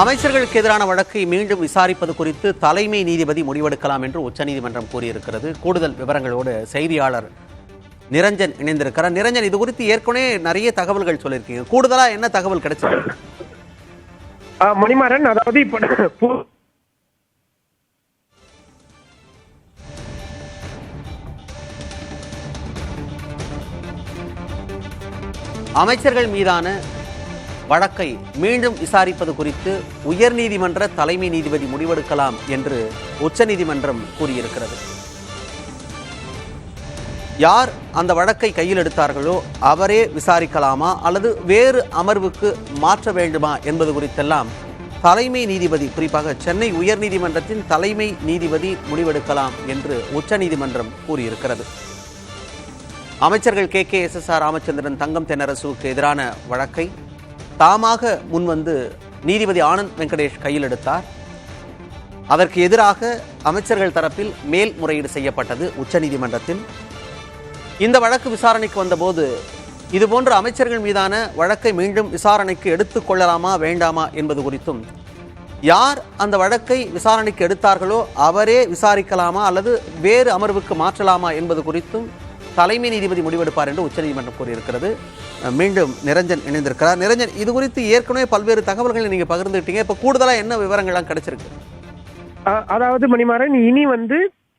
அமைச்சர்களுக்கு எதிரான வழக்கை மீண்டும் விசாரிப்பது குறித்து தலைமை நீதிபதி முடிவெடுக்கலாம் என்று உச்சநீதிமன்றம் கூறியிருக்கிறது. கூடுதல் விவரங்களோடு செய்தியாளர் நிரஞ்சன் இணைந்திருக்கிறார். நிரஞ்சன், இது குறித்து ஏற்கனவே நிறைய தகவல்கள் சொல்லியிருக்கீங்க. கூடுதலா என்ன தகவல் கிடைச்சிருக்கு? மணிமாறன், அதாவது இப்ப அமைச்சர்கள் மீதான வழக்கை மீண்டும் விசாரிப்பது குறித்து உயர்நீதிமன்ற தலைமை நீதிபதி முடிவெடுக்கலாம் என்று உச்சநீதிமன்றம் கூறியிருக்கிறது. யார் அந்த வழக்கை கையில் எடுத்தார்களோ அவரே விசாரிக்கலாமா அல்லது வேறு அமர்வுக்கு மாற்ற வேண்டுமா என்பது குறித்தெல்லாம் தலைமை நீதிபதி, குறிப்பாக சென்னை உயர்நீதிமன்றத்தின் தலைமை நீதிபதி முடிவெடுக்கலாம் என்று உச்சநீதிமன்றம் கூறியிருக்கிறது. அமைச்சர்கள் KKSSR ராமச்சந்திரன், தங்கம் தென்னரசுவுக்கு எதிரான வழக்கை தாமாக முன்வந்து நீதிபதி ஆனந்த் வெங்கடேஷ் கையில் எடுத்தார். அதற்கு எதிராக அமைச்சர்கள் தரப்பில் மேல்முறையீடு செய்யப்பட்டது உச்சநீதிமன்றத்தில். இந்த வழக்கு விசாரணைக்கு வந்தபோது இதுபோன்ற அமைச்சர்கள் மீதான வழக்கை மீண்டும் விசாரணைக்கு எடுத்துக் கொள்ளலாமா வேண்டாமா என்பது குறித்தும், யார் அந்த வழக்கை விசாரணைக்கு எடுத்தார்களோ அவரே விசாரிக்கலாமா அல்லது வேறு அமர்வுக்கு மாற்றலாமா என்பது குறித்தும் தலைமை நீதிபதி முடிவெடுப்பார் என்று உச்சநீதிமன்றம் கூறியிருக்கிறது. மீண்டும் நிரஞ்சன் இணைந்திருக்கிறார். நிரஞ்சன், இது குறித்து ஏற்கனவே பல்வேறு தகவல்களை நீங்க பகிர்ந்துட்டீங்க. இப்ப கூடுதலா என்ன விவரங்கள்லாம் கிடைச்சிருக்கு? அதாவது மணிமாறன், இனி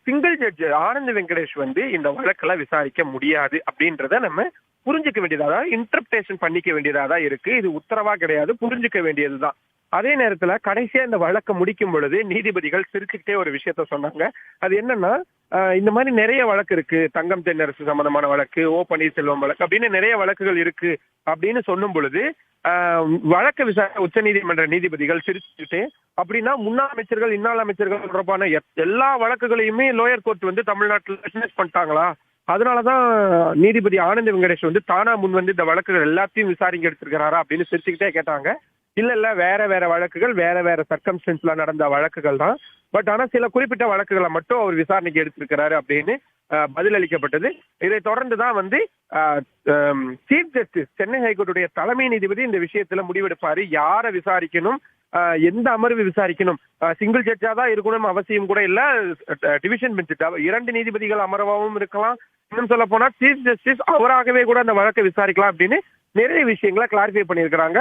சிங்கிள் ஜட்ஜ் ஆனந்த் வெங்கடேஷ் இந்த வழக்கெல்லாம் விசாரிக்க முடியாது அப்படின்றத நம்ம புரிஞ்சுக்க வேண்டியதா, இன்டர்பிரேஷன் பண்ணிக்க வேண்டியதா இருக்கு. இது உத்தரவா கிடையாது, புரிஞ்சுக்க வேண்டியதுதான். அதே நேரத்துல கடைசியா இந்த வழக்கை முடிக்கும் பொழுது நீதிபதிகள் சிரிச்சுக்கிட்டே ஒரு விஷயத்த சொன்னாங்க. அது என்னன்னா, இந்த மாதிரி நிறைய வழக்கு இருக்கு, தங்கம் தென்னரசு சம்பந்தமான வழக்கு, பன்னீர்செல்வம் வழக்கு அப்படின்னு நிறைய வழக்குகள் இருக்கு அப்படின்னு சொல்லும் பொழுது வழக்கு விசாரணை உச்ச நீதிமன்ற நீதிபதிகள் சிரிச்சுக்கிட்டே, அப்படின்னா முன்னாள் அமைச்சர்கள் இன்னாள் அமைச்சர்கள் தொடர்பான எல்லா வழக்குகளையுமே லோயர் கோர்ட் தமிழ்நாட்டில் டிஸ்மிஸ் பண்ணிட்டாங்களா, அதனாலதான் நீதிபதி ஆனந்த் வெங்கடேஷ் தானா முன் இந்த வழக்குகள் எல்லாத்தையும் விசாரிக்க எடுத்திருக்கிறாரா அப்படின்னு சிரிச்சுக்கிட்டே கேட்டாங்க. இல்ல, வேற வேற வழக்குகள், வேற வேற சர்க்கம்ஸ்டன்ஸ்ல நடந்த வழக்குகள் தான். பட் ஆனா சில குறிப்பிட்ட வழக்குகளை மட்டும் அவர் விசாரணைக்கு எடுத்திருக்கிறாரு அப்படின்னு பதிலளிக்கப்பட்டது. இதை தொடர்ந்துதான் சீஃப் ஜஸ்டிஸ், சென்னை ஹைகோர்ட்டுடைய தலைமை நீதிபதி இந்த விஷயத்துல முடிவெடுப்பாரு. யாரை விசாரிக்கணும், எந்த அமர்வு விசாரிக்கணும், சிங்கிள் ஜட்ஜா தான் இருக்கணும் அவசியம் கூட இல்ல, டிவிஷன் பெஞ்ச் 2 நீதிபதிகள் அமர்வாகவும் இருக்கலாம். இன்னும் சொல்ல போனா சீஃப் ஜஸ்டிஸ் அவராகவே கூட அந்த வழக்கை விசாரிக்கலாம் அப்படின்னு நிறைய விஷயங்களை கிளாரிஃபை பண்ணியிருக்கிறாங்க.